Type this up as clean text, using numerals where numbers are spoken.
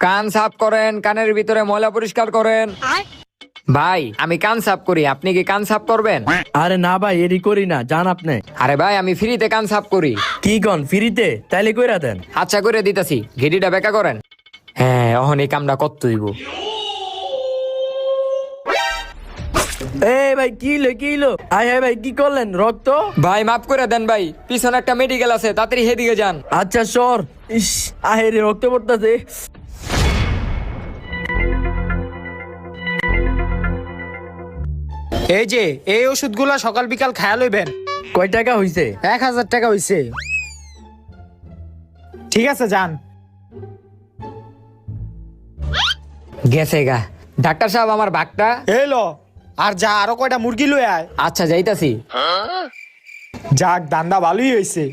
কান সাফ করেন, কানের ভিতরে ময়লা পরিষ্কার করেন। ভাই আমি কান সাফ করি, আপনি কি কান সাফ করবেন? আরে না ভাই, এরি করি না, জান আপনি। আরে ভাই আমি ফ্রিতে কান সাফ করি। কি কন ফ্রিতে? তাইলে কইরা দেন। আচ্ছা করে দিতাছি, ঘেটিটা বেকা করেন। হ্যাঁ অহন এই কামটা কত হইব। এ ভাই কি হইলো? আয় ভাই কি করলেন? রক্ত? ভাই মাফ করে দেন ভাই, পিছনে একটা মেডিকেল আছে, তাড়াতাড়ি সেদিকে যান। আচ্ছা সর। ইস, আহেরে রক্ত পড়তাছে। এই যে এই ওষুধগুলা সকাল বিকাল খায়া লইবেন। কয় টাকা হইছে? 1000 টাকা হইছে। ঠিক আছে যান। গেছে গা। ডাক্তার সাহেব আমার বাঘটা। এলো আর যা, আরো কয়টা মুরগি লই আয়। আচ্ছা যাইতাছি। যাক, দান্দা ভালোই হইছে।